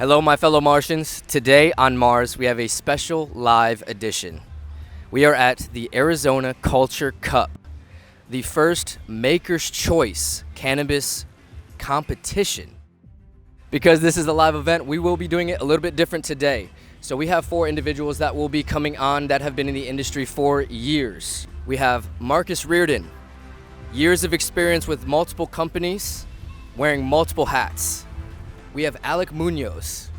Hello, my fellow Martians. Today on Mars, we have a special live edition. We are at the Arizona Culture Cup, the first Maker's Choice cannabis competition. Because this is a live event, we will be doing it a little bit different today. So we have 4 individuals that will be coming on that have been in the industry for years. We have Marcus Reardon, years of experience with multiple companies, wearing multiple hats. We have Alec Munoz,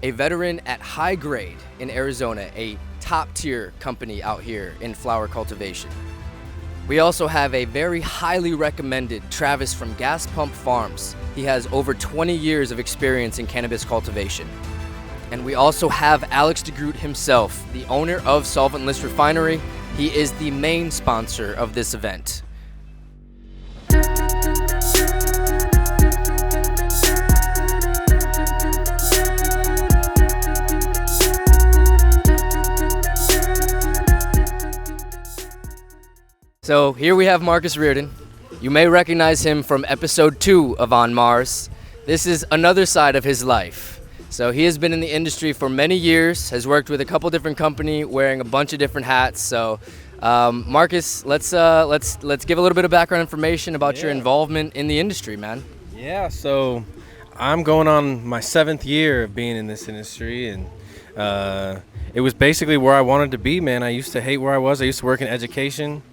a veteran at High Grade in Arizona, a top tier company out here in flower cultivation. We also have a very highly recommended Travis from Gas Pump Farms. He has over 20 years of experience in cannabis cultivation. And we also have Alex DeGroote himself, the owner of Solventless Refinery. He is the main sponsor of this event. So here we have Marcus Reardon. You may recognize him from episode 2 of On Mars. This is another side of his life. So he has been in the industry for many years, has worked with a couple different companies, wearing a bunch of different hats. So Marcus, let's give a little bit of background information about your involvement in the industry, man. Yeah, so I'm going on my 7th year of being in this industry, and it was basically where I wanted to be, man. I used to hate where I was. I used to work in education.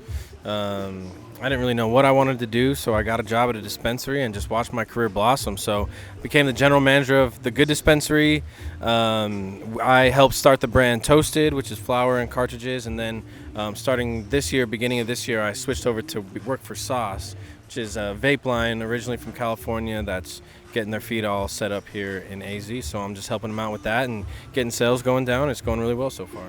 I didn't really know what I wanted to do, so I got a job at a dispensary and just watched my career blossom. So I became the general manager of the Good Dispensary. I helped start the brand Toasted, which is flower and cartridges, and then beginning of this year, I switched over to work for Sauce, which is a vape line originally from California that's getting their feet all set up here in AZ. So I'm just helping them out with that and getting sales going down. It's going really well so far.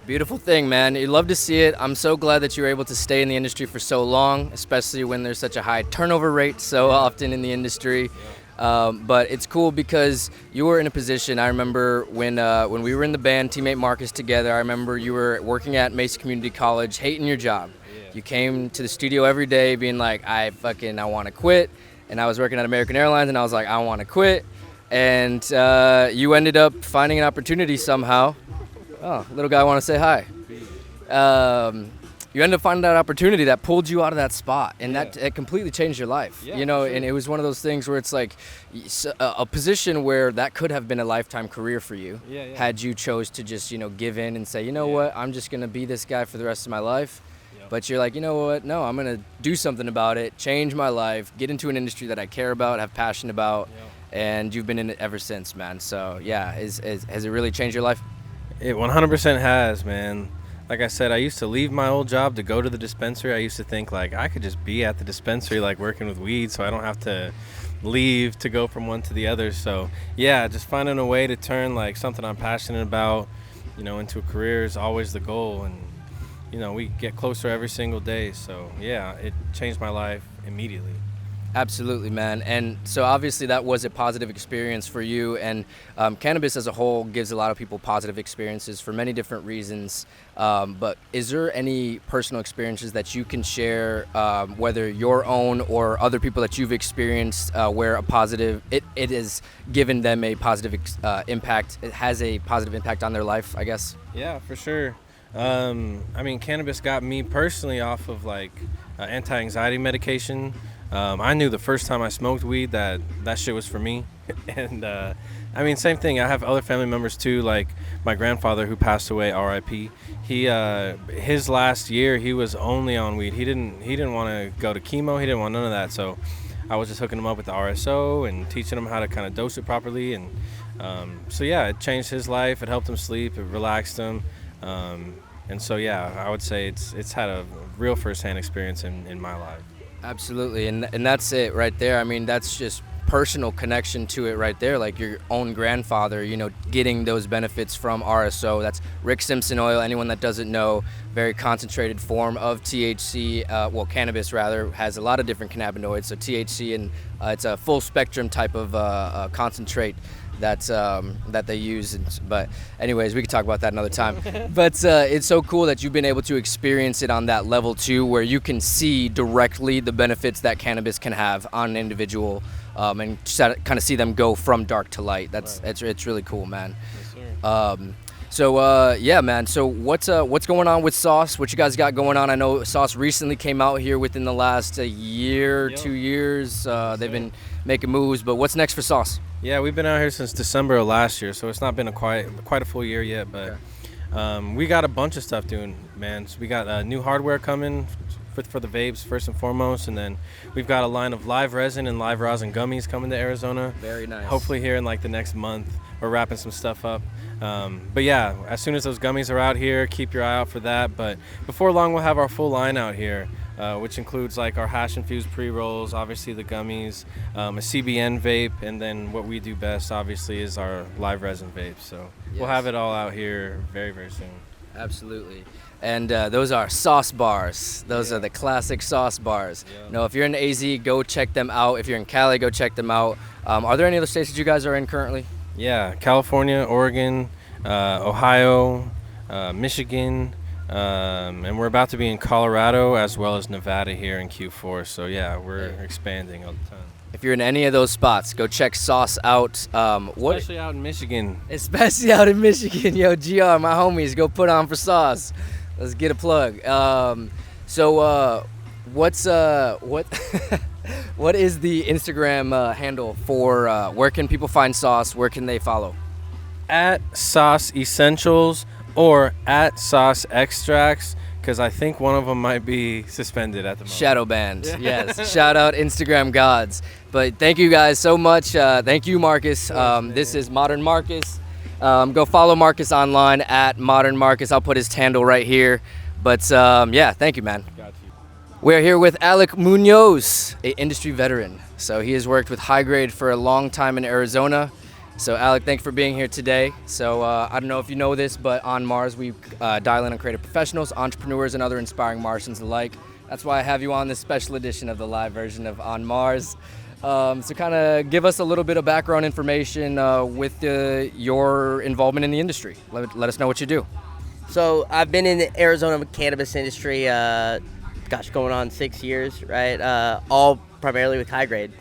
Beautiful thing, man. You love to see it. I'm so glad that you were able to stay in the industry for so long, especially when there's such a high turnover rate so often in the industry. But it's cool because you were in a position. I remember when we were in the band, teammate Marcus together. I remember you were working at Mesa Community College, hating your job. You came to the studio every day being like, I want to quit. And I was working at American Airlines, and I was like, I want to quit. And you ended up finding an opportunity somehow. Oh, little guy, want to say hi. You ended up finding that opportunity that pulled you out of that spot, and that it completely changed your life. Yeah, you know, sure. And it was one of those things where it's like a position where that could have been a lifetime career for you, had you chose to just, give in and say, you know what, I'm just gonna be this guy for the rest of my life. But you're like, you know what, no, I'm gonna do something about it, change my life, get into an industry that I care about, have passion about, and you've been in it ever since, man. So yeah, has it really changed your life? It 100% has, man. Like I said, I used to leave my old job to go to the dispensary. I used to think, like, I could just be at the dispensary, like, working with weed, so I don't have to leave to go from one to the other. So, yeah, just finding a way to turn, like, something I'm passionate about, into a career is always the goal. And, we get closer every single day. So, yeah, it changed my life immediately. Absolutely, man. And so obviously that was a positive experience for you, and cannabis as a whole gives a lot of people positive experiences for many different reasons. But is there any personal experiences that you can share, whether your own or other people that you've experienced, where it has given them a positive impact, it has a positive impact on their life, I guess? Yeah, for sure. Cannabis got me personally off of anti-anxiety medication. I knew the first time I smoked weed that shit was for me. And same thing. I have other family members too, like my grandfather who passed away, R.I.P. His last year he was only on weed. He didn't want to go to chemo. He didn't want none of that. So I was just hooking him up with the RSO and teaching him how to kind of dose it properly. And it changed his life. It helped him sleep. It relaxed him. I would say it's had a real firsthand experience in my life. Absolutely, and that's it right there. I mean, that's just personal connection to it right there, like your own grandfather, getting those benefits from RSO. That's Rick Simpson oil. Anyone that doesn't know, very concentrated form of THC, cannabis rather, has a lot of different cannabinoids. So THC, and it's a full spectrum type of concentrate that they use. But anyways, we could talk about that another time. But it's so cool that you've been able to experience it on that level too, where you can see directly the benefits that cannabis can have on an individual and kind of see them go from dark to light. It's really cool, man. Yeah, man. So what's going on with Sauce? What you guys got going on? I know Sauce recently came out here within the last year, 2 years. They've been making moves, but what's next for Sauce? Yeah, we've been out here since December of last year, so it's not been quite a full year yet, but we got a bunch of stuff doing, man. So we got new hardware coming for the vapes first and foremost, and then we've got a line of live resin and live rosin gummies coming to Arizona. Very nice. Hopefully here in like the next month. We're wrapping some stuff up. But yeah, as soon as those gummies are out here, keep your eye out for that. But before long, we'll have our full line out here, which includes like our hash infused pre-rolls, obviously the gummies, a CBN vape, and then what we do best, obviously, is our live resin vape. So we'll have it all out here very, very soon. Absolutely. And those are sauce bars. Those are the classic sauce bars. Yeah. You know, if you're in AZ, go check them out. If you're in Cali, go check them out. Are there any other states that you guys are in currently? Yeah, California, Oregon, Ohio, Michigan, and we're about to be in Colorado as well as Nevada here in Q4. So yeah, we're expanding all the time. If you're in any of those spots, go check Sauce out. Especially out in Michigan. Especially out in Michigan. Yo, GR, my homies, go put on for Sauce. Let's get a plug. What is the Instagram handle for where can people find Sauce? Where can they follow? At Sauce Essentials or at Sauce Extracts, because I think one of them might be suspended at the moment. Shadow banned, yes. Shout out Instagram gods. But thank you guys so much. Thank you, Marcus. This is Modern Marcus. Go follow Marcus online at Modern Marcus. I'll put his handle right here. But yeah, thank you, man. Got you. We're here with Alec Munoz, an industry veteran. So he has worked with High Grade for a long time in Arizona. So Alec, thanks for being here today. So I don't know if you know this, but on Mars we dial in on creative professionals, entrepreneurs, and other inspiring Martians alike. That's why I have you on this special edition of the live version of On Mars. So kind of give us a little bit of background information with your involvement in the industry. Let us know what you do. So I've been in the Arizona cannabis industry, going on 6 years, right? All primarily with High Grade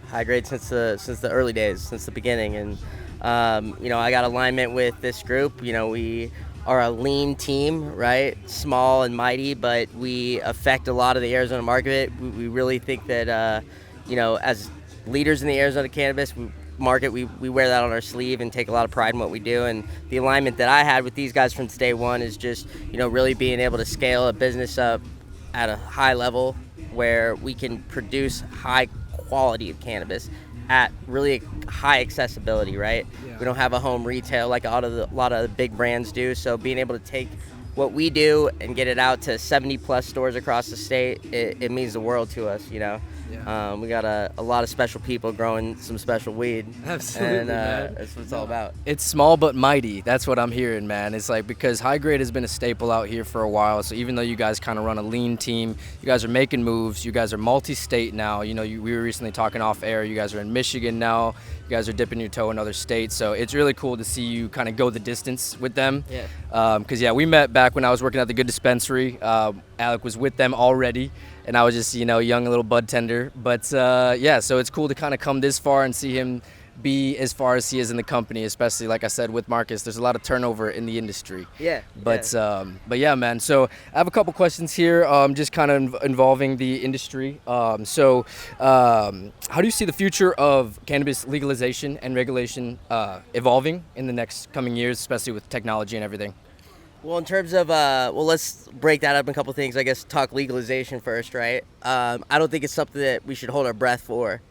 since the early days, since the beginning. And I got alignment with this group. We are a lean team, right? Small and mighty, but we affect a lot of the Arizona market. We really think that, as leaders in the Arizona cannabis market, we wear that on our sleeve and take a lot of pride in what we do. And the alignment that I had with these guys from day one is just, really being able to scale a business up at a high level where we can produce high quality of cannabis at really high accessibility, right? Yeah. We don't have a home retail like a lot of the big brands do. So being able to take what we do and get it out to 70 plus stores across the state, it means the world to us, Yeah. We got a lot of special people growing some special weed. Absolutely, and man. That's what it's all about. It's small but mighty. That's what I'm hearing, man. It's like, because High Grade has been a staple out here for a while. So even though you guys kind of run a lean team, you guys are making moves. You guys are multi-state now. We were recently talking off air. You guys are in Michigan now. You guys are dipping your toe in other states. So it's really cool to see you kind of go the distance with them. Yeah. Because we met back when I was working at the Good Dispensary. Alec was with them already. And I was just, young little bud tender. But so it's cool to kind of come this far and see him be as far as he is in the company, especially, like I said, with Marcus. There's a lot of turnover in the industry. Yeah. But yeah, man. So I have a couple questions here, just kind of involving the industry. How do you see the future of cannabis legalization and regulation evolving in the next coming years, especially with technology and everything? Well, in terms of, let's break that up in a couple things. I guess talk legalization first, right? I don't think it's something that we should hold our breath for,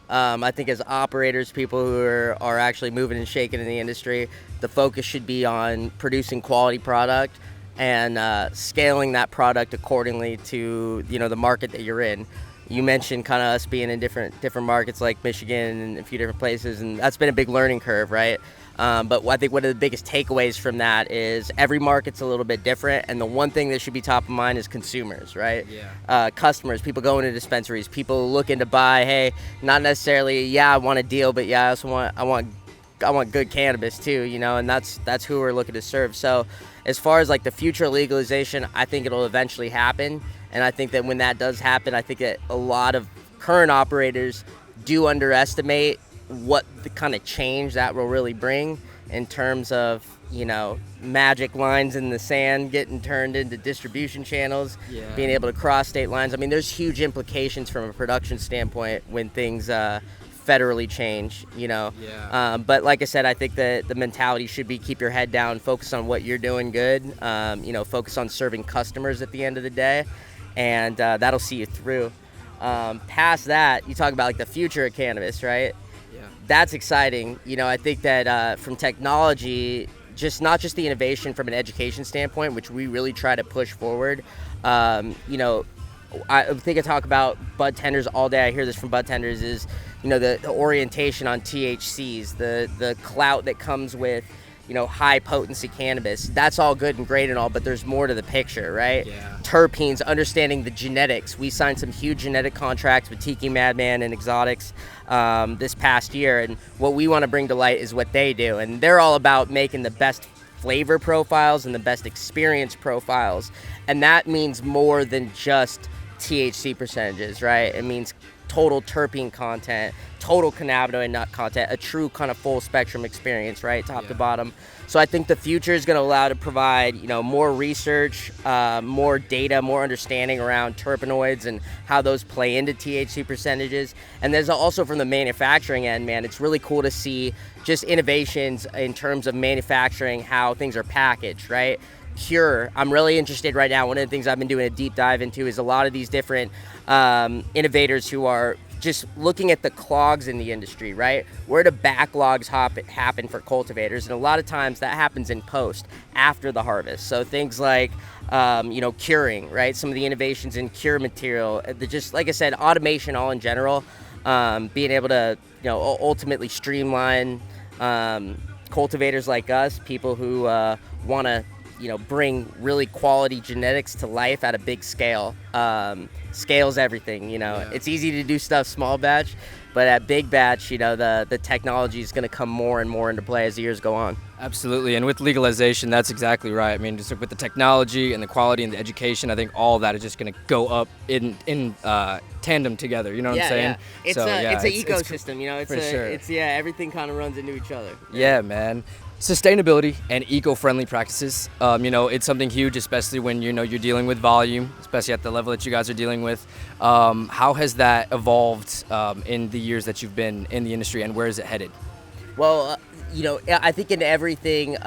I think as operators, people who are actually moving and shaking in the industry, the focus should be on producing quality product and scaling that product accordingly to, the market that you're in. You mentioned kind of us being in different markets like Michigan and a few different places, and that's been a big learning curve, right? But I think one of the biggest takeaways from that is every market's a little bit different, and the one thing that should be top of mind is consumers, right? Yeah. Customers, people going to dispensaries, people looking to buy. Hey, not necessarily, I want a deal, but I also want good cannabis too, and that's who we're looking to serve. So, as far as like the future legalization, I think it'll eventually happen, and I think that when that does happen, I think that a lot of current operators do underestimate what the kind of change that will really bring in terms of, you know, magic lines in the sand getting turned into distribution channels, being able to cross state lines. I mean, there's huge implications from a production standpoint when things federally change, you know. But like I said, I think that the mentality should be keep your head down, focus on what you're doing good, you know, focus on serving customers at the end of the day, and that'll see you through. Past that, you talk about like the future of cannabis, right? That's exciting. You know, I think that from technology, not just the innovation from an education standpoint, which we really try to push forward. You know, I think I talk about bud tenders all day. I hear this from bud tenders is, you know, the orientation on THCs, the clout that comes with, you know, high potency cannabis. That's all good and great and all, but there's more to the picture, right? Terpenes, understanding the genetics. We signed some huge genetic contracts with Tiki Madman and Exotics this past year, and what we want to bring to light is what they do, and they're all about making the best flavor profiles and the best experience profiles, and that means more than just THC percentages, right? It means total terpene content, total cannabinoid nut content, a true kind of full spectrum experience, right, top to bottom. So I think the future is going to allow to provide, you know, more research, more data, more understanding around terpenoids and how those play into THC percentages. And there's also from the manufacturing end, man, it's really cool to see just innovations in terms of manufacturing, how things are packaged, right? Cure, I'm really interested right now. One of the things I've been doing a deep dive into is a lot of these different innovators who are just looking at the clogs in the industry, right? Where do backlogs happen for cultivators? And a lot of times that happens in post, after the harvest. So things like, you know, curing, right? Some of the innovations in cure material, just like I said, automation all in general, being able to, you know, ultimately streamline cultivators like us, people who want to, you know, bring really quality genetics to life at a big scale. Scale's everything, you know. It's easy to do stuff small batch, but at big batch, you know, the technology is going to come more and more into play as the years go on. Absolutely, and with legalization, that's exactly right. I mean, just with the technology and the quality and the education, I think all of that is just going to go up in tandem together. You know what I'm saying? It's an ecosystem. You know, it's everything kind of runs into each other. Yeah, man. Sustainability and eco-friendly practices, you know, it's something huge, especially when, you know, you're dealing with volume, especially at the level that you guys are dealing with. How has that evolved in the years that you've been in the industry, and where is it headed? Well, you know, I think in everything,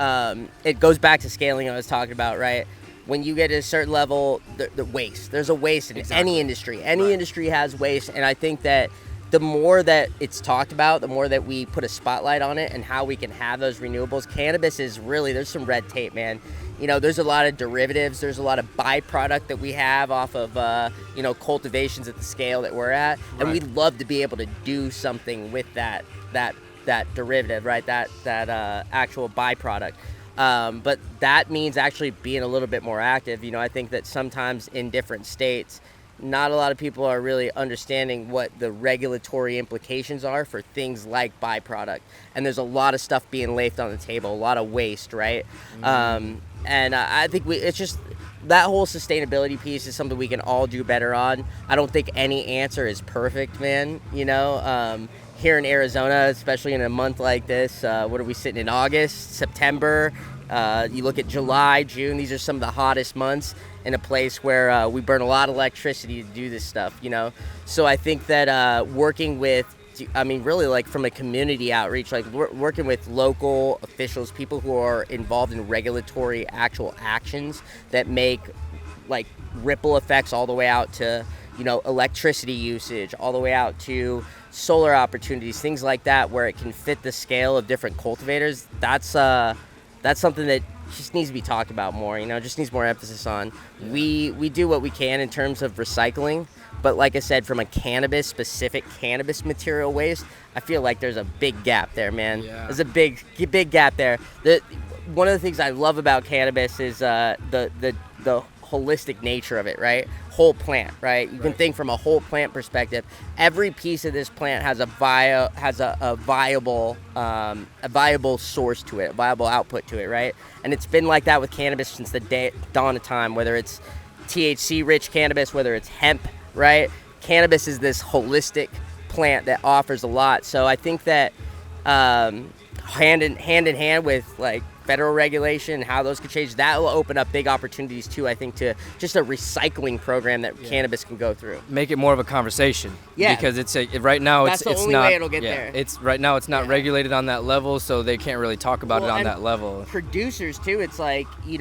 it goes back to scaling I was talking about, right? When you get to a certain level, the waste. There's a waste in any industry. Any industry has waste, and I think that the more that it's talked about, the more that we put a spotlight on it and how we can have those renewables. Cannabis is really, there's some red tape, man. You know, there's a lot of derivatives. There's a lot of byproduct that we have off of, you know, cultivations at the scale that we're at. And we'd love to be able to do something with that derivative, right? That actual byproduct. But that means actually being a little bit more active. You know, I think that sometimes in different states, not a lot of people are really understanding what the regulatory implications are for things like byproduct. And there's a lot of stuff being left on the table, a lot of waste, right? And I think it's just that whole sustainability piece is something we can all do better on. I don't think any answer is perfect, man. You know, here in Arizona, especially in a month like this, what are we sitting in August, September? You look at July, June, these are some of the hottest months in a place where we burn a lot of electricity to do this stuff, you know? So I think that working with, I mean, really like from a community outreach, like working with local officials, people who are involved in regulatory actual actions that make like ripple effects all the way out to, you know, electricity usage, all the way out to solar opportunities, things like that, where it can fit the scale of different cultivators. That's something that just needs to be talked about more, you know, just needs more emphasis on. We do what we can in terms of recycling, but like I said, from a specific cannabis material waste, I feel like there's a big gap there, man. There's a big gap there. One of the things I love about cannabis is the holistic nature of it, right? Whole plant, right? You can think from a whole plant perspective. Every piece of this plant has a viable source to it, a viable output to it, right? And it's been like that with cannabis since the dawn of time, whether it's THC-rich cannabis, whether it's hemp, right? Cannabis is this holistic plant that offers a lot. So I think that hand in hand with like federal regulation, how those could change, that will open up big opportunities too, I think, to just a recycling program that cannabis can go through. Make it more of a conversation. Yeah. Because right now That's it's the only not, way it'll get there. It's right now it's not regulated on that level, so they can't really talk about it on and that level. Producers too, it's like, you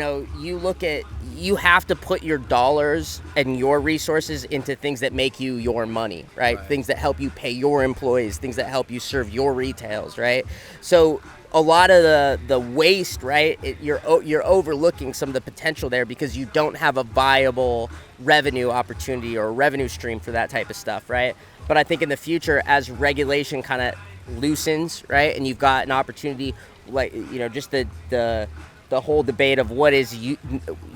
have to put your dollars and your resources into things that make you your money, right? Things that help you pay your employees, things that help you serve your retails, right? So a lot of the waste, right? You're overlooking some of the potential there because you don't have a viable revenue opportunity or revenue stream for that type of stuff, right? But I think in the future, as regulation kind of loosens, right, and you've got an opportunity, like just the whole debate of what is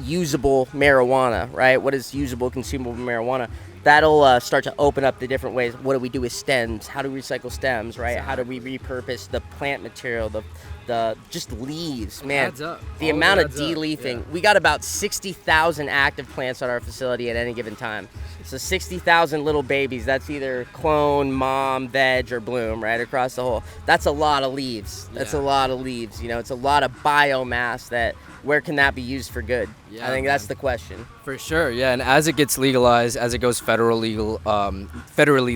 usable marijuana, right? What is usable, consumable marijuana? That'll start to open up the different ways. What do we do with stems? How do we recycle stems, right? How do we repurpose the plant material, the just leaves, man? Adds up. The amount of de-leafing. We got about 60,000 active plants at our facility at any given time. So 60,000 little babies. That's either clone, mom, veg, or bloom, right across the whole. That's a lot of leaves. That's a lot of leaves. It's a lot of biomass that. Where can that be used for good? I think that's the question. For sure, yeah. And as it gets legalized, as it goes federally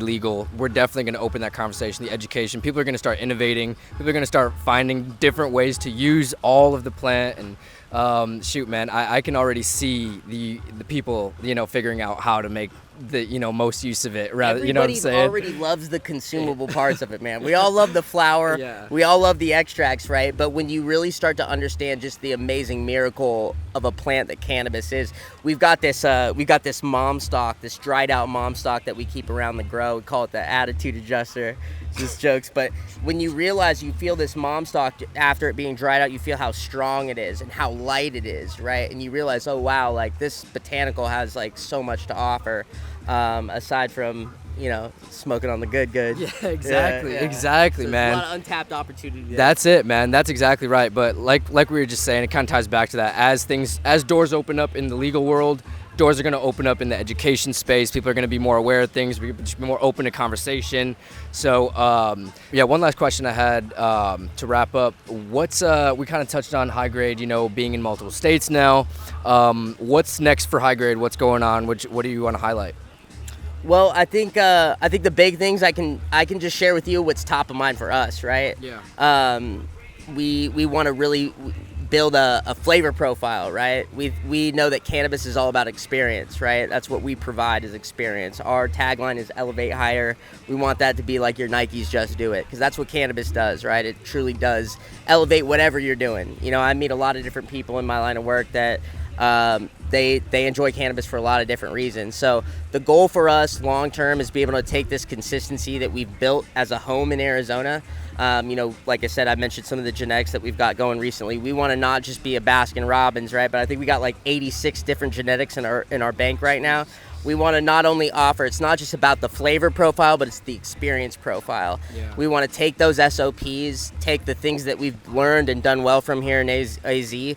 legal, we're definitely going to open that conversation, the education. People are going to start innovating. People are going to start finding different ways to use all of the plant. And shoot, man, I can already see the people, figuring out how to make the most use of it. Rather, Everybody you know what I'm saying? already loves the consumable parts of it, man. We all love the flower. Yeah. We all love the extracts, right? But when you really start to understand just the amazing miracle of a plant that cannabis is, we've got this mom stock, this dried out mom stock that we keep around the grow. We call it the attitude adjuster. Just jokes, but when you realize you feel this mom stock after it being dried out, you feel how strong it is and how light it is, right? And you realize, oh wow, like this botanical has like so much to offer, aside from smoking on the good. Yeah, exactly, so man. There's a lot of untapped opportunity there. That's it, man. That's exactly right. But like we were just saying, it kind of ties back to that. As doors open up in the legal world, doors are going to open up in the education space. People are going to be more aware of things. We're just be more open to conversation. So, one last question I had to wrap up. We kind of touched on high grade, being in multiple states now. What's next for high grade? What's going on? What do you want to highlight? Well, I think the big things I can just share with you what's top of mind for us, right? Yeah. We want to really build a flavor profile, right? We know that cannabis is all about experience, right? That's what we provide is experience. Our tagline is elevate higher. We want that to be like your Nikes Just Do It, because that's what cannabis does, right? It truly does elevate whatever you're doing. I meet a lot of different people in my line of work that they enjoy cannabis for a lot of different reasons. So the goal for us long term is be able to take this consistency that we've built as a home in Arizona. Like I said, I mentioned some of the genetics that we've got going recently. We want to not just be a Baskin Robbins, right? But I think we got like 86 different genetics in our bank right now. We want to not only offer, it's not just about the flavor profile, but it's the experience profile. Yeah. We want to take those SOPs, take the things that we've learned and done well from here in AZ,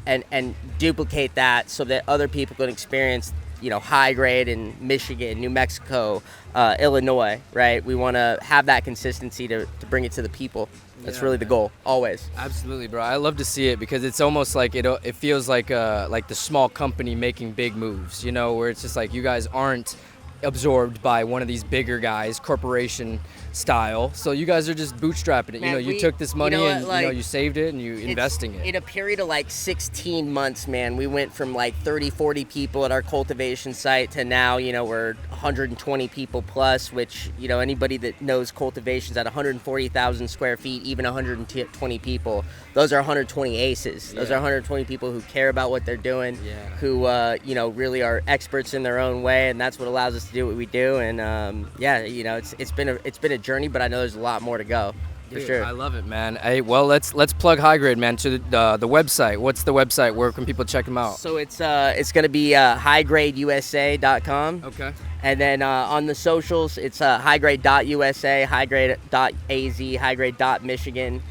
and duplicate that so that other people can experience high grade in Michigan, New Mexico, Illinois, right? We want to have that consistency to bring it to the people. That's really the goal, always. Absolutely, bro. I love to see it because it's almost like it feels like the small company making big moves, where it's just like you guys aren't absorbed by one of these bigger guys, corporation style. So you guys are just bootstrapping it. Man, you took this money and you saved it and you investing it. In a period of like 16 months, man, we went from like 30, 40 people at our cultivation site to now, we're 120 people plus, which, anybody that knows cultivation's at 140,000 square feet, even 120 people, those are 120 aces. Those are 120 people who care about what they're doing, who, really are experts in their own way. And that's what allows us to do what we do. And, it's been a journey, but I know there's a lot more to go. For sure. I love it, man. Hey, well, let's plug High Grade, man, to the website. What's the website? Where can people check them out? So it's going to be highdgradeusa.com. Okay. And then on the socials, it's highgrade.usa, highgrade.az, highgrade.michigan.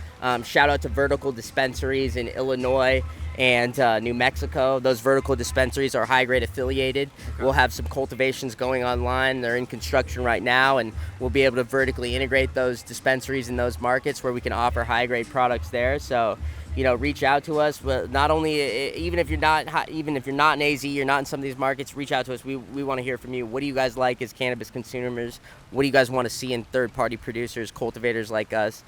Shout out to vertical dispensaries in Illinois and New Mexico. Those vertical dispensaries are high grade affiliated. We'll have some cultivations going online. They're in construction right now, and we'll be able to vertically integrate those dispensaries in those markets where we can offer high grade products there. So, reach out to us. But not only, even if you're not in AZ, you're not in some of these markets, reach out to us. We want to hear from you. What do you guys like as cannabis consumers? What do you guys want to see in third-party producers, cultivators like us?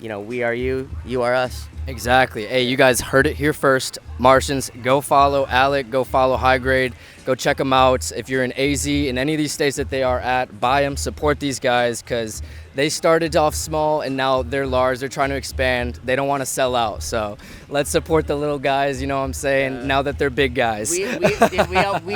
We are you, you are us. Exactly. Hey, you guys heard it here first. Martians, go follow Alec, go follow High Grade, go check them out. If you're in AZ, in any of these states that they are at, buy them, support these guys, because they started off small and now they're large. They're trying to expand. They don't want to sell out. So let's support the little guys, you know what I'm saying, now that they're big guys. We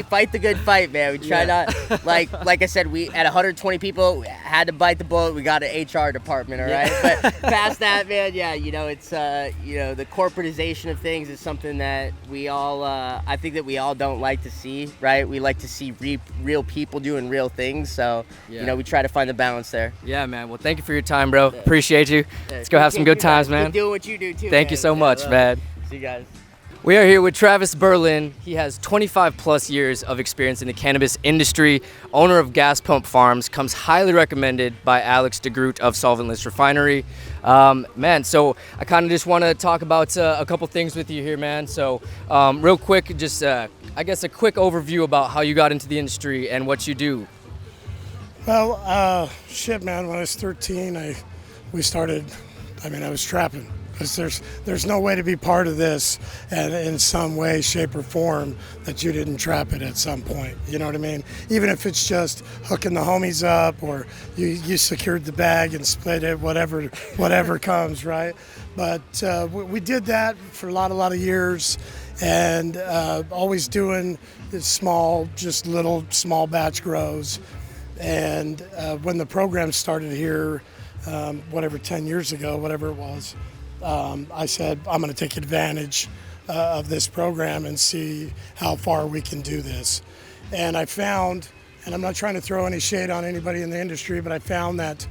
fight the good fight, man. We try not, like I said, we at 120 people had to bite the bullet. We got an HR department, all right? But past that, man, it's, the corporatization of things is something that we all, I think that we all don't like to see, right? We like to see real people doing real things. So, we try to find the balance there. Yeah, man. Well, thank you for your time, bro. Appreciate you. Let's go have some good times, man. Keep doing what you do, too, Thank you so much, man. See you guys. We are here with Travis Berlin. He has 25 plus years of experience in the cannabis industry, owner of Gas Pump Farms, comes highly recommended by Alex DeGroote of Solventless Refinery. So I kind of just want to talk about a couple things with you here, man. So real quick, just I guess a quick overview about how you got into the industry and what you do. Well, man, when I was 13, I was trapping. Because there's no way to be part of this and in some way, shape, or form that you didn't trap it at some point. You know what I mean? Even if it's just hooking the homies up or you secured the bag and split it, whatever comes, right? But we did that for a lot of years, and always doing small batch grows. And when the program started here, 10 years ago, whatever it was, I said, I'm going to take advantage of this program and see how far we can do this. And I found, and I'm not trying to throw any shade on anybody in the industry, but I found that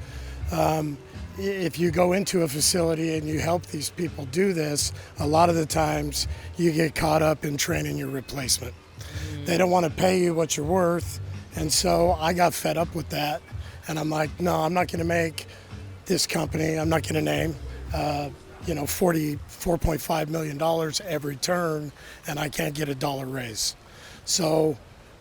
if you go into a facility and you help these people do this, a lot of the times you get caught up in training your replacement. They don't want to pay you what you're worth. And so I got fed up with that. And I'm like, no, I'm not going to make this company, I'm not going to name, $44.5 million every turn, and I can't get a dollar raise. So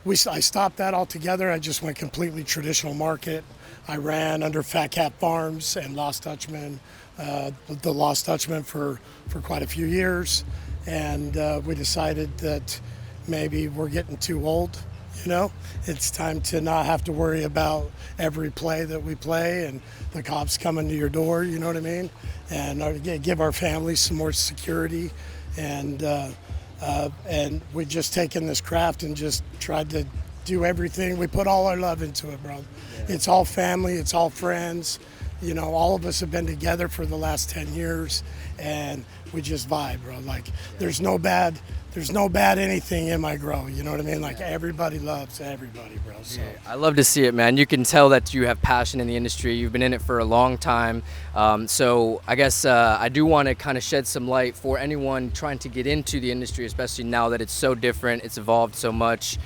I stopped that altogether. I just went completely traditional market. I ran under Fat Cat Farms and Lost Dutchman, the Lost Dutchman for quite a few years. And we decided that maybe we're getting too old. It's time to not have to worry about every play that we play and the cops coming to your door, you know what I mean? And give our families some more security. And we just taken this craft and just tried to do everything. We put all our love into it, bro. Yeah. It's all family, it's all friends. All of us have been together for the last 10 years, and we just vibe, bro. Like, there's no bad anything in my grow, you know what I mean? Like, everybody loves everybody, bro. So. Yeah, I love to see it, man. You can tell that you have passion in the industry. You've been in it for a long time. So I guess I do want to kind of shed some light for anyone trying to get into the industry, especially now that it's so different. It's evolved so much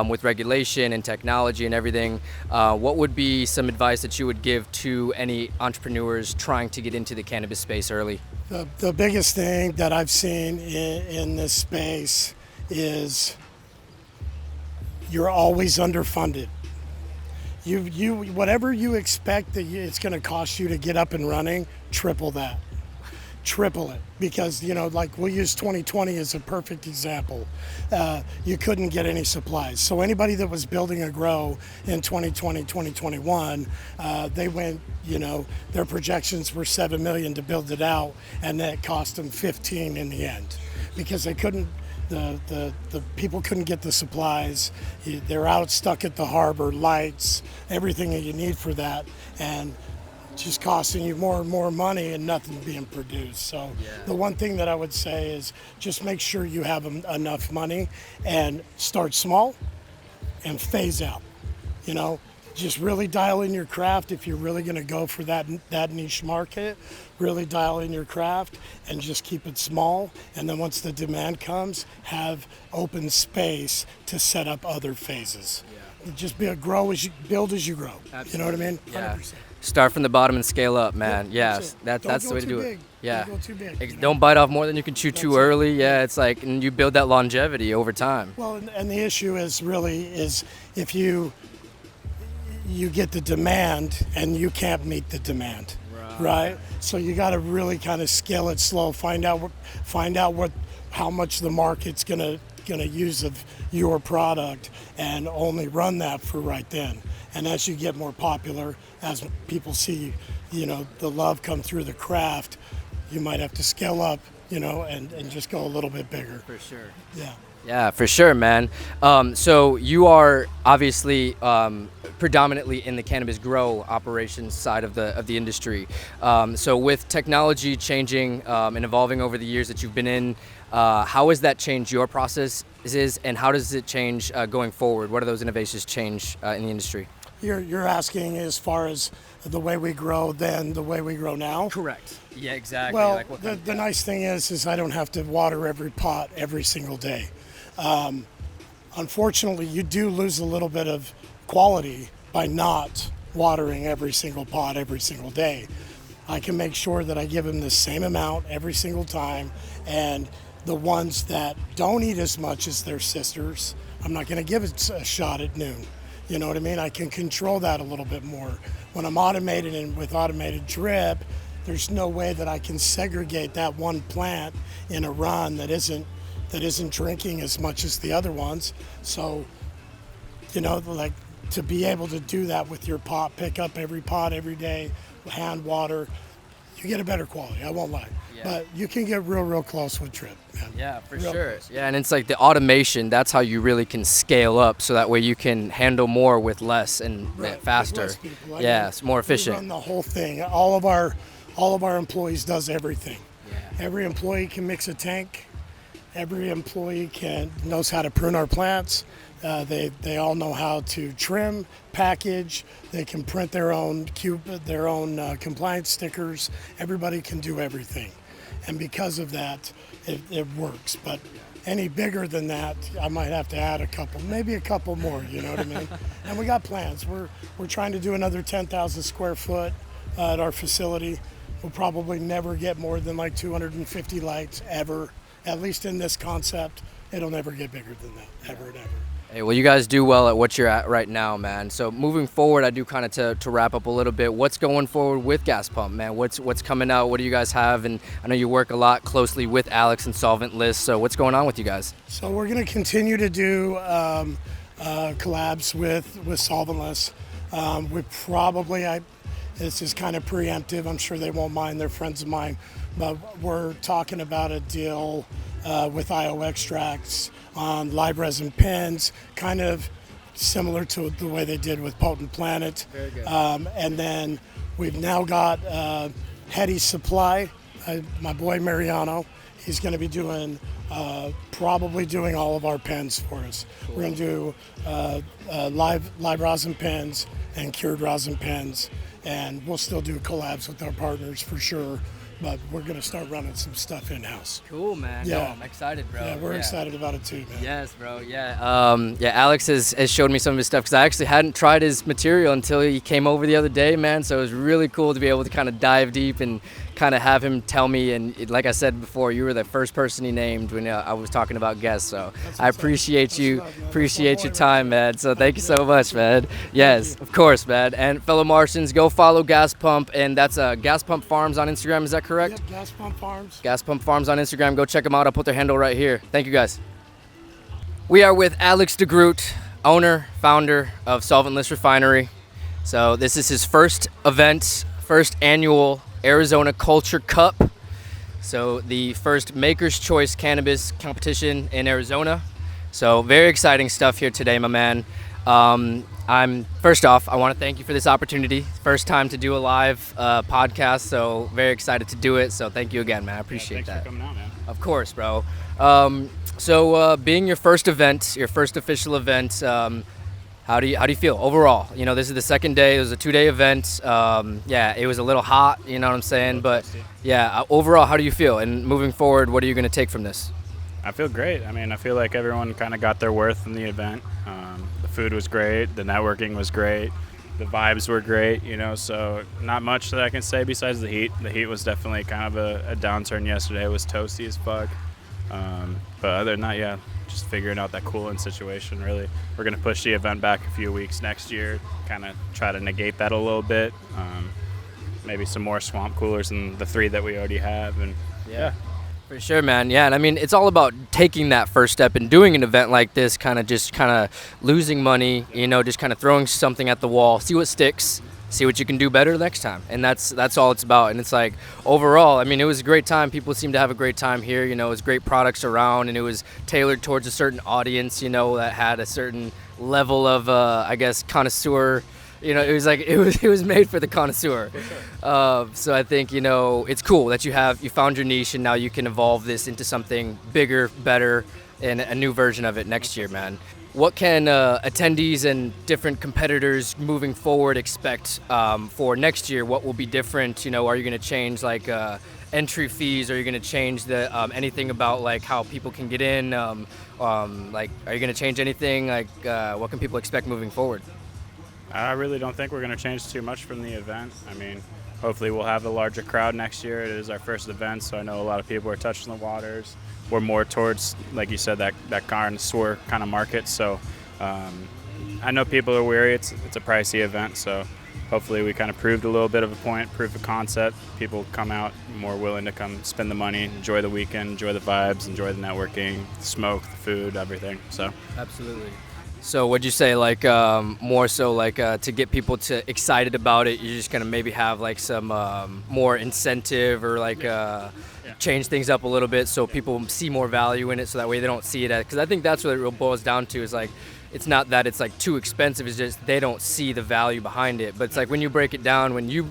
with regulation and technology and everything. What would be some advice that you would give to any entrepreneurs trying to get into the cannabis space early? The biggest thing that I've seen in this space is you're always underfunded. You whatever you expect that it's going to cost you to get up and running, triple that. Triple it, because we'll use 2020 as a perfect example. You couldn't get any supplies, so anybody that was building a grow in 2020, 2021, they went, their projections were $7 million to build it out, and that cost them 15 in the end, because they couldn't. The people couldn't get the supplies. They're out stuck at the harbor, lights, everything that you need for that, and just costing you more and more money and nothing being produced. So The one thing that I would say is just make sure you have enough money and start small and phase out. just really dial in your craft. If you're really going to go for that niche market, really dial in your craft and just keep it small. And then once the demand comes, have open space to set up other phases. Just build as you grow. Absolutely. You know what I mean? Yeah. 100%. Start from the bottom and scale up, man. Yeah, That's the way to do it. Yeah. Don't go too big. You know? Don't bite off more than you can chew too That's it. early. Yeah, it's like, and you build that longevity over time. Well, and the issue is if you get the demand and you can't meet the demand, right? So you got to really kind of scale it slow. Find out how much the market's gonna use of your product, and only run that for right then. And as you get more popular, as people see, the love come through the craft, you might have to scale up, and just go a little bit bigger. For sure. Yeah. Yeah, for sure, man. So you are obviously predominantly in the cannabis grow operations side of the industry. So with technology changing and evolving over the years that you've been in, how has that changed your processes, and how does it change going forward? What are those innovations change in the industry? You're asking as far as the way we grow then the way we grow now? Correct. Yeah, exactly. Well, the nice thing is I don't have to water every pot every single day. Unfortunately, you do lose a little bit of quality by not watering every single pot every single day. I can make sure that I give them the same amount every single time, and the ones that don't eat as much as their sisters, I'm not going to give it a shot at noon. You know what I mean? I can control that a little bit more. When I'm automated and with automated drip, there's no way that I can segregate that one plant in a run that isn't drinking as much as the other ones. So, like, to be able to do that with your pot, pick up every pot every day, hand water, you get a better quality, I won't lie. Yeah. But you can get real close with drip, man. Yeah, for Real sure. close. Yeah, and it's like the automation, that's how you really can scale up, so that way you can handle more with less and faster. With less people. Yeah, it's more We efficient. run the whole thing. All of our employees does everything. Yeah. Every employee can mix a tank. Every employee knows how to prune our plants. They all know how to trim, package. They can print their own compliance stickers. Everybody can do everything, and because of that, it works. But any bigger than that, I might have to add maybe a couple more. You know what I mean? And we got plans. We're trying to do another 10,000 square foot at our facility. We'll probably never get more than like 250 lights ever. At least in this concept, it'll never get bigger than that, ever and ever. Hey, well, you guys do well at what you're at right now, man. So moving forward, I do kind of to wrap up a little bit. What's going forward with Gas Pump, man? What's coming out? What do you guys have? And I know you work a lot closely with Alex and Solventless. So what's going on with you guys? So we're going to continue to do collabs with Solventless. This is kind of preemptive. I'm sure they won't mind. They're friends of mine. But we're talking about a deal with IO Extracts on live resin pens, kind of similar to the way they did with Potent Planet. Very good. And then we've now got Hetty Supply, my boy Mariano. He's going to be probably doing all of our pens for us. Cool. We're going to do live rosin pens and cured rosin pens, and we'll still do collabs with our partners for sure. But we're going to start running some stuff in-house. Cool, man. Yeah. No, I'm excited, bro. Yeah, we're excited about it too, man. Yes, bro. Yeah. Alex has showed me some of his stuff, because I actually hadn't tried his material until he came over the other day, man. So it was really cool to be able to kind of dive deep and kind of have him tell me. And like I said before, you were the first person he named when I was talking about guests. So I appreciate you. Appreciate your time, man. So thank you so much, man. Yes, of course, man. And fellow Martians, go follow Gas Pump, and that's Gas Pump Farms on Instagram. Is that correct? Yep, Gas Pump Farms. Gas Pump Farms on Instagram. Go check them out. I'll put their handle right here. Thank you, guys. We are with Alex DeGroote, owner, founder of Solventless Refinery. So this is his first event, first annual Arizona Culture Cup. So the first Maker's Choice Cannabis competition in Arizona. So very exciting stuff here today, my man. First off, I want to thank you for this opportunity. First time to do a live podcast, so very excited to do it. So thank you again, man. I appreciate that. Thanks for coming out, man. Of course, bro. So being your first event, your first official event, How do you feel overall? You know, this is the second day. It was a 2-day event. Yeah, it was a little hot. You know what I'm saying? But yeah, overall, how do you feel? And moving forward, what are you going to take from this? I feel great. I mean, I feel like everyone kind of got their worth from the event. The food was great. The networking was great. The vibes were great, you know, so not much that I can say besides the heat. The heat was definitely kind of a downturn yesterday. It was toasty as fuck. But other than that, yeah, just figuring out that cooling situation, really. We're going to push the event back a few weeks next year, kind of try to negate that a little bit. Maybe some more swamp coolers than the 3 that we already have, and yeah. For sure, man. Yeah, and I mean, it's all about taking that first step and doing an event like this, kind of losing money, you know, just kind of throwing something at the wall, see what sticks, see what you can do better next time. And that's all it's about. And it's like, overall, I mean, it was a great time. People seem to have a great time here. You know, it was great products around, and it was tailored towards a certain audience, you know, that had a certain level of, I guess, connoisseur. You know, it was made for the connoisseur. So I think, you know, it's cool that you found your niche, and now you can evolve this into something bigger, better, and a new version of it next year, man. What can attendees and different competitors moving forward expect for next year? What will be different? You know, are you going to change like entry fees? Are you going to change the anything about like how people can get in? Like, are you going to change anything? Like, what can people expect moving forward? I really don't think we're going to change too much from the event. I mean, hopefully we'll have a larger crowd next year. It is our first event, so I know a lot of people are touching the waters. We're more towards, like you said, that connoisseur kind of market. So I know people are weary. It's a pricey event, so hopefully we kind of proved a little bit of a point, proved a concept. People come out more willing to come spend the money, enjoy the weekend, enjoy the vibes, enjoy the networking, the smoke, the food, everything. So absolutely. So would you say like more so like to get people excited about it, you're just gonna maybe have like some more incentive or like change things up a little bit so people see more value in it, so that way they don't see it as, because I think that's what it really boils down to, is like it's not that it's like too expensive, it's just they don't see the value behind it. But it's like when you break it down, when you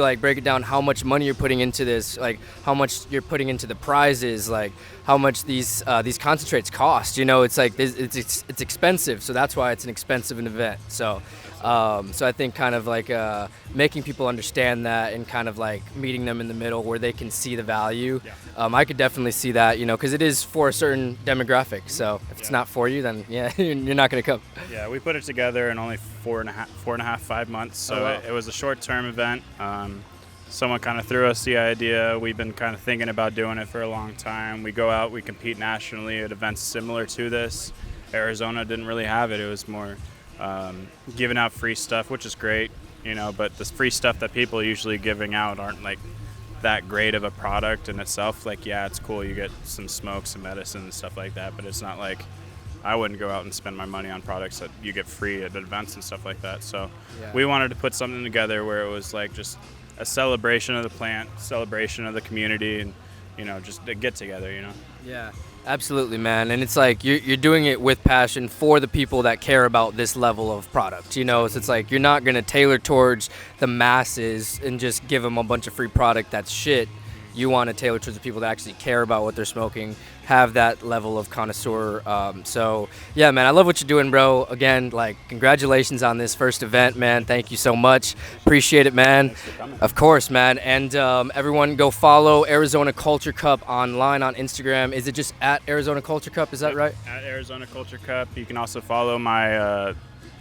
like break it down how much money you're putting into this, like how much you're putting into the prizes, like how much these concentrates cost, you know, it's like it's expensive, so that's why it's an expensive event. So I think kind of like making people understand that, and kind of like meeting them in the middle where they can see the value. I could definitely see that, you know, because it is for a certain demographic. So if it's not for you, then yeah, you're not going to come. Yeah, we put it together in only 5 months. So oh, wow. it was a short-term event. Someone kind of threw us the idea. We've been kind of thinking about doing it for a long time. We go out, we compete nationally at events similar to this. Arizona didn't really have it. It was more giving out free stuff, which is great, you know, but the free stuff that people are usually giving out aren't like that great of a product in itself. Like, yeah, it's cool, you get some smoke, some medicine and stuff like that, but it's not like, I wouldn't go out and spend my money on products that you get free at events and stuff like that. So we wanted to put something together where it was like just a celebration of the plant, celebration of the community, and, you know, just a get together, you know. Yeah, absolutely, man. And it's like you're doing it with passion for the people that care about this level of product, you know. So it's like you're not going to tailor towards the masses and just give them a bunch of free product that's shit. You want to tailor towards the people that actually care about what they're smoking, have that level of connoisseur. So yeah, man, I love what you're doing, bro. Again, like, congratulations on this first event, man. Thank you so much. Appreciate it, man. Thanks for coming. Of course, man. And everyone go follow Arizona Culture Cup online on Instagram. Is it just at Arizona Culture Cup? Is that right? At Arizona Culture Cup. You can also follow my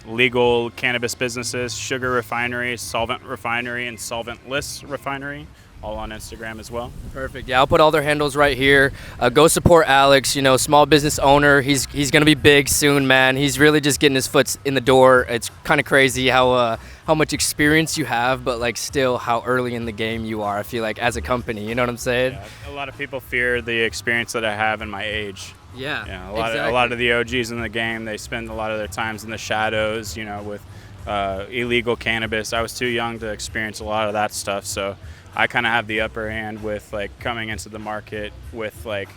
legal cannabis businesses, Sugar Refinery, Solvent Refinery, and Solventless Refinery, all on Instagram as well. Perfect. Yeah, I'll put all their handles right here. Go support Alex, you know, small business owner. He's going to be big soon, man. He's really just getting his foot in the door. It's kind of crazy how much experience you have, but like still how early in the game you are, I feel like, as a company. You know what I'm saying? Yeah, a lot of people fear the experience that I have in my age. Yeah, Yeah, exactly. A lot of the OGs in the game, they spend a lot of their times in the shadows, you know, with illegal cannabis. I was too young to experience a lot of that stuff, so I kind of have the upper hand with like coming into the market with like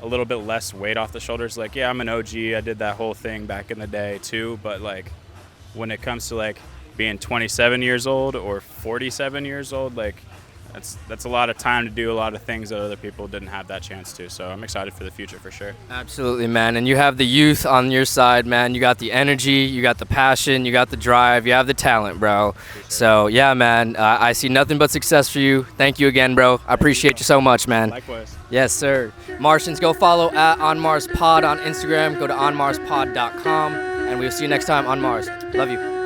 a little bit less weight off the shoulders. Like, yeah, I'm an OG. I did that whole thing back in the day too, but like when it comes to like being 27 years old or 47 years old, like that's a lot of time to do a lot of things that other people didn't have that chance to. So I'm excited for the future for sure. Absolutely, man. And you have the youth on your side, man. You got the energy, you got the passion, you got the drive, you have the talent, bro. So, yeah, man, I see nothing but success for you. Thank you again, bro. I appreciate you so much, man. Likewise. Yes, sir. Martians, go follow at On Mars Pod on Instagram. Go to onmarspod.com, and we'll see you next time on Mars. Love you.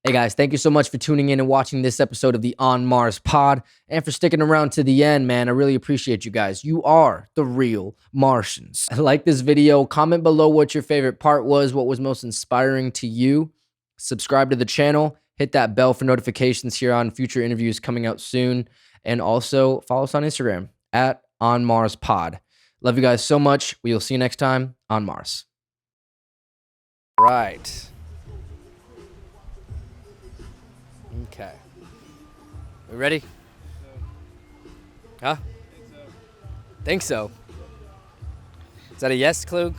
Hey guys, thank you so much for tuning in and watching this episode of the On Mars Pod, and for sticking around to the end, man. I really appreciate you guys. You are the real Martians. Like this video, comment below what your favorite part was, what was most inspiring to you. Subscribe to the channel, hit that bell for notifications here on future interviews coming out soon, and also follow us on Instagram at On Mars Pod. Love you guys so much. We will see you next time on Mars. Right. Okay. We ready? Huh? Think so. Is that a yes, Klug?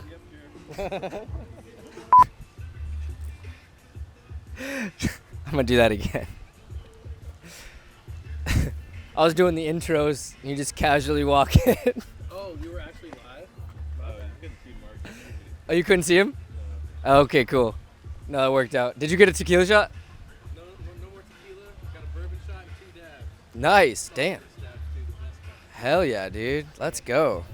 I'm gonna do that again. I was doing the intros, and you just casually walk in. Oh, you were actually live? Oh, you couldn't see Marcus. Oh, you couldn't see him? No. Okay, cool. No, that worked out. Did you get a tequila shot? No more tequila. Got a bourbon shot and 2 dabs. Nice. Damn. Hell yeah, dude. Let's go.